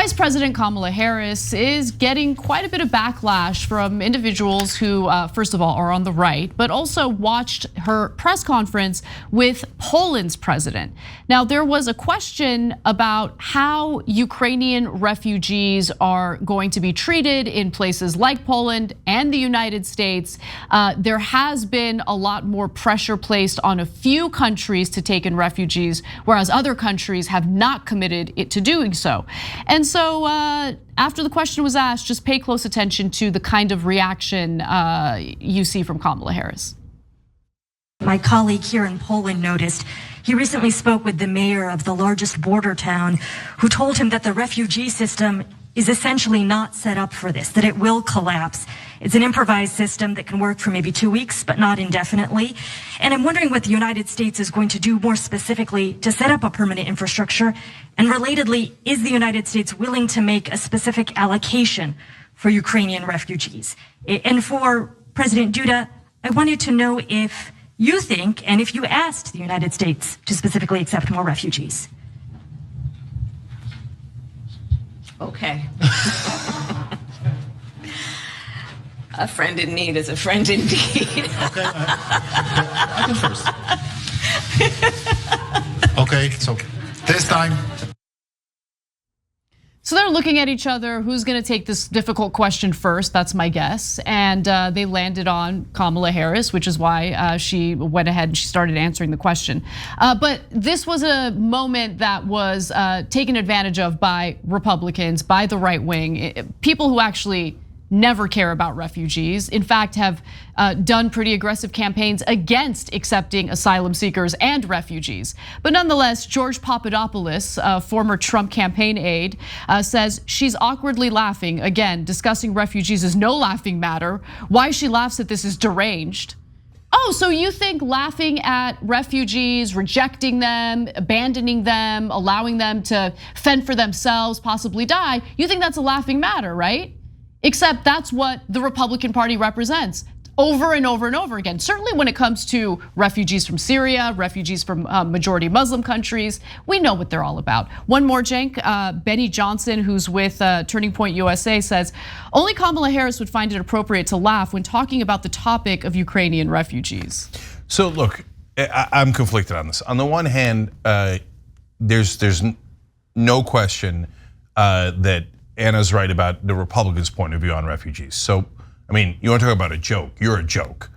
Vice President Kamala Harris is getting quite a bit of backlash from individuals who, first of all, are on the right, but also watched her press conference with Poland's president. Now, there was a question about how Ukrainian refugees are going to be treated in places like Poland and the United States. There has been a lot more pressure placed on a few countries to take in refugees, whereas other countries have not committed it to doing so. And so after the question was asked, just pay close attention to the kind of reaction you see from Kamala Harris. My colleague here in Poland noticed he recently spoke with the mayor of the largest border town, who told him that the refugee system is essentially not set up for this, that it will collapse. It's an improvised system that can work for maybe 2 weeks, but not indefinitely. And I'm wondering what the United States is going to do more specifically to set up a permanent infrastructure. And relatedly, is the United States willing to make a specific allocation for Ukrainian refugees? And for President Duda, I wanted to know if you think, and if you asked the United States to specifically accept more refugees. Okay. A friend in need is a friend indeed. Okay, I can first. Okay, so this time. So they're looking at each other, who's gonna take this difficult question first, that's my guess. And they landed on Kamala Harris, which is why she went ahead and she started answering the question. But this was a moment that was taken advantage of by Republicans, by the right wing, people who actually never care about refugees. In fact, have done pretty aggressive campaigns against accepting asylum seekers and refugees. But nonetheless, George Papadopoulos, a former Trump campaign aide, says she's awkwardly laughing. Again, discussing refugees is no laughing matter. Why she laughs at this is deranged. Oh, so you think laughing at refugees, rejecting them, abandoning them, allowing them to fend for themselves, possibly die, you think that's a laughing matter, right? Except that's what the Republican Party represents over and over and over again. Certainly when it comes to refugees from Syria, refugees from majority Muslim countries, we know what they're all about. One more, Cenk, Benny Johnson, who's with Turning Point USA, says, only Kamala Harris would find it appropriate to laugh when talking about the topic of Ukrainian refugees. So look, I'm conflicted on this. On the one hand, there's no question that Anna's right about the Republicans' point of view on refugees. So, I mean, you want to talk about a joke, you're a joke.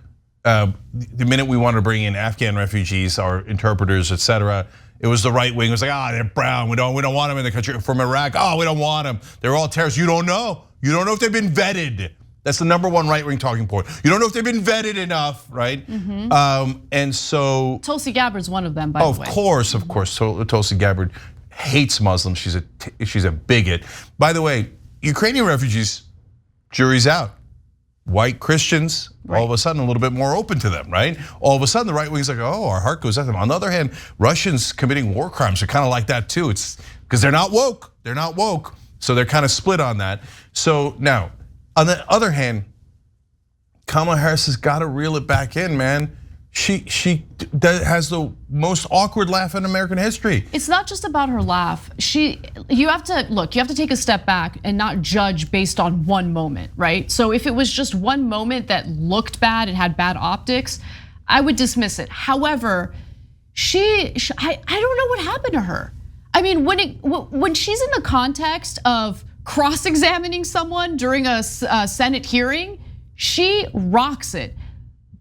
The minute we wanted to bring in Afghan refugees, our interpreters, etc., it was the right wing. It was like, they're brown, we don't want them in the country. From Iraq, we don't want them. They're all terrorists. You don't know if they've been vetted. That's the #1 right-wing talking point. You don't know if they've been vetted enough, right? And so Tulsi Gabbard's one of them, by the way. Of course, Tulsi Gabbard hates Muslims. She's a bigot. By the way, Ukrainian refugees, jury's out. White Christians, all of a sudden, a little bit more open to them, right? All of a sudden, the right wing's like, our heart goes out to them. On the other hand, Russians committing war crimes are kind of like that too. It's because they're not woke. They're not woke, so they're kind of split on that. So now, on the other hand, Kamala Harris has got to reel it back in, man. She has the most awkward laugh in American history. It's not just about her laugh. You have to take a step back and not judge based on one moment, right? So if it was just one moment that looked bad and had bad optics, I would dismiss it. However, I don't know what happened to her. I mean, when she's in the context of cross-examining someone during a Senate hearing, she rocks it.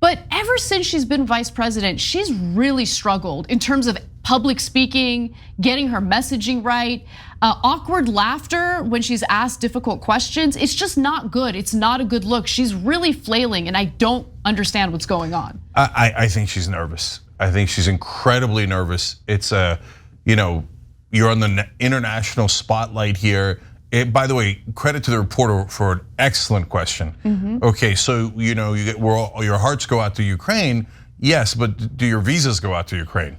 But ever since she's been vice president, she's really struggled in terms of public speaking, getting her messaging right, awkward laughter when she's asked difficult questions. It's just not good. It's not a good look. She's really flailing, and I don't understand what's going on. I think she's nervous. I think she's incredibly nervous. It's you're on the international spotlight here. By the way, credit to the reporter for an excellent question. Okay, so your hearts go out to Ukraine, yes, but do your visas go out to Ukraine?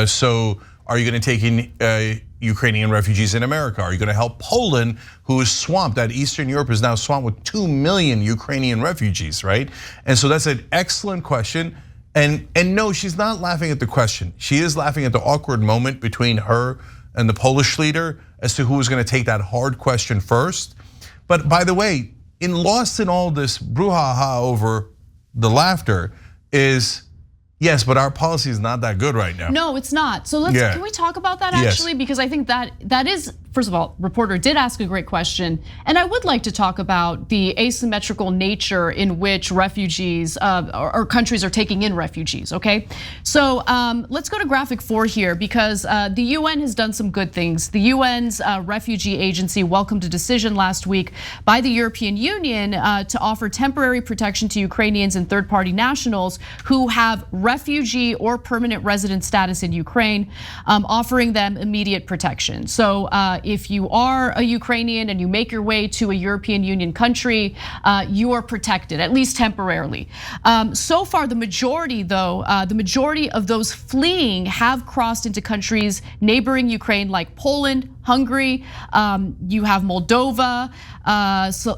So are you going to take in Ukrainian refugees in America? Are you going to help Poland, who is swamped? That Eastern Europe is now swamped with 2 million Ukrainian refugees, right? And so that's an excellent question. And no, she's not laughing at the question. She is laughing at the awkward moment between her and the Polish leader as to who was going to take that hard question first. But by the way, lost in all this brouhaha over the laughter is, yes, but our policy is not that good right now. No, it's not. So can we talk about that actually? Yes. Because I think that is, first of all, reporter did ask a great question. And I would like to talk about the asymmetrical nature in which refugees or countries are taking in refugees, okay? So let's go to graphic 4 here, because the UN has done some good things. The UN's refugee agency welcomed a decision last week by the European Union to offer temporary protection to Ukrainians and third-party nationals who have refugee or permanent resident status in Ukraine, offering them immediate protection. So if you are a Ukrainian and you make your way to a European Union country, you are protected, at least temporarily. So far, the majority of those fleeing have crossed into countries neighboring Ukraine, like Poland, Hungary, you have Moldova,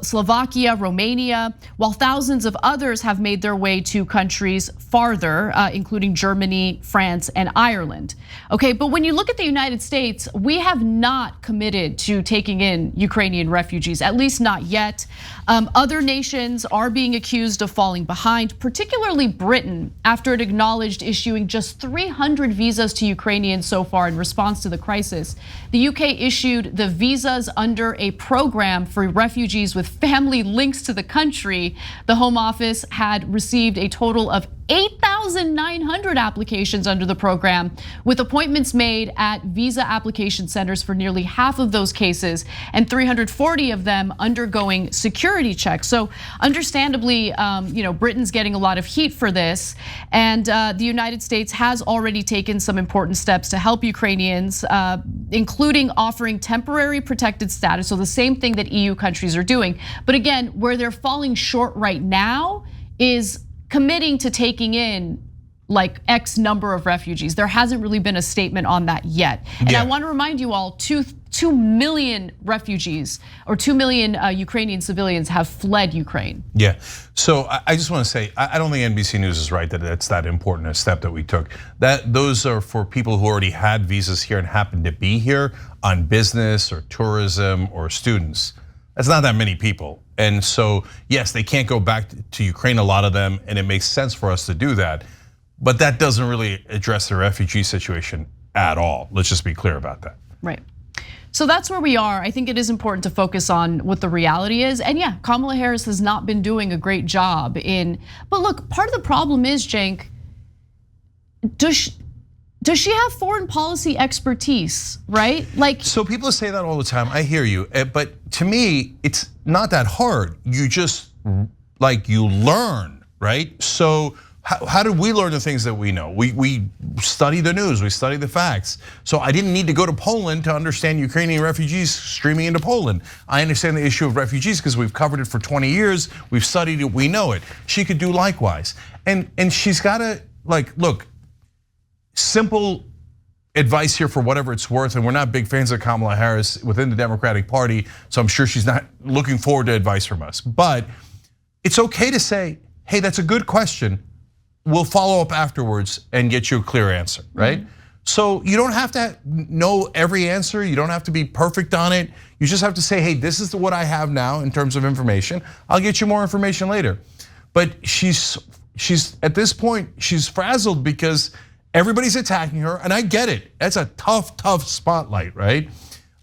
Slovakia, Romania, while thousands of others have made their way to countries farther, including Germany, France, and Ireland. Okay, but when you look at the United States, we have not committed to taking in Ukrainian refugees, at least not yet. Other nations are being accused of falling behind, particularly Britain, after it acknowledged issuing just 300 visas to Ukrainians so far in response to the crisis. The UK issued the visas under a program for refugees with family links to the country. The Home Office had received a total of 8,900 applications under the program, with appointments made at visa application centers for nearly half of those cases, and 340 of them undergoing security checks. So understandably, Britain's getting a lot of heat for this, and the United States has already taken some important steps to help Ukrainians, including offering temporary protected status, so the same thing that EU countries are doing. But again, where they're falling short right now is committing to taking in like X number of refugees. There hasn't really been a statement on that yet. And I want to remind you all, 2 million refugees or 2 million Ukrainian civilians have fled Ukraine. Yeah, so I just want to say, I don't think NBC News is right that it's that important a step that we took. Those are for people who already had visas here and happened to be here on business or tourism or students. That's not that many people. And so, yes, they can't go back to Ukraine, a lot of them, and it makes sense for us to do that. But that doesn't really address the refugee situation at all. Let's just be clear about that. Right. So that's where we are. I think it is important to focus on what the reality is. And yeah, Kamala Harris has not been doing a great job but look, part of the problem is, Cenk, does she have foreign policy expertise, right? So people say that all the time. I hear you, but to me, it's not that hard. You just you learn, right? So how do we learn the things that we know? We study the news, we study the facts. So I didn't need to go to Poland to understand Ukrainian refugees streaming into Poland. I understand the issue of refugees because we've covered it for 20 years. We've studied it, we know it. She could do likewise. And she's gotta look, simple advice here for whatever it's worth, and we're not big fans of Kamala Harris within the Democratic Party, so I'm sure she's not looking forward to advice from us. But it's okay to say, hey, that's a good question. We'll follow up afterwards and get you a clear answer, right? So you don't have to know every answer. You don't have to be perfect on it. You just have to say, hey, this is what I have now in terms of information. I'll get you more information later. But she's at this point, she's frazzled because everybody's attacking her, and I get it. That's a tough spotlight, right?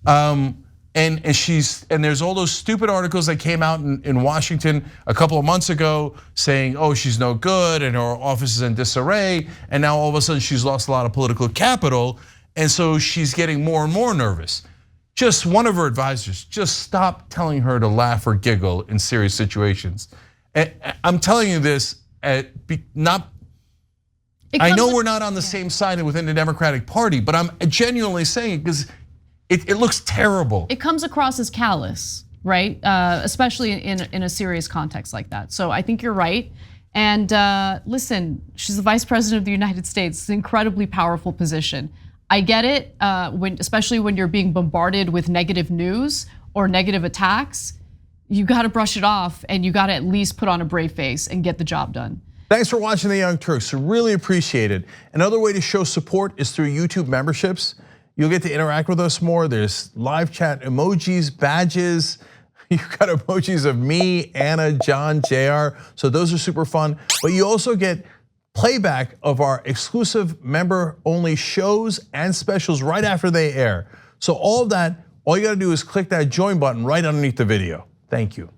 And there's all those stupid articles that came out in Washington a couple of months ago saying, oh, she's no good and her office is in disarray, and now all of a sudden she's lost a lot of political capital, and so she's getting more and more nervous. Just one of her advisors, just stop telling her to laugh or giggle in serious situations. And I'm telling you this, I know we're not on the same side within the Democratic Party, but I'm genuinely saying it because it looks terrible. It comes across as callous, right? Especially in a serious context like that. So I think you're right. And listen, she's the Vice President of the United States. It's an incredibly powerful position. I get it, especially when you're being bombarded with negative news or negative attacks. You got to brush it off, and you got to at least put on a brave face and get the job done. Thanks for watching The Young Turks. Really appreciate it. Another way to show support is through YouTube memberships. You'll get to interact with us more. There's live chat emojis, badges. You've got emojis of me, Anna, John, JR. So those are super fun. But you also get playback of our exclusive member-only shows and specials right after they air. So all of that, all you gotta do is click that join button right underneath the video. Thank you.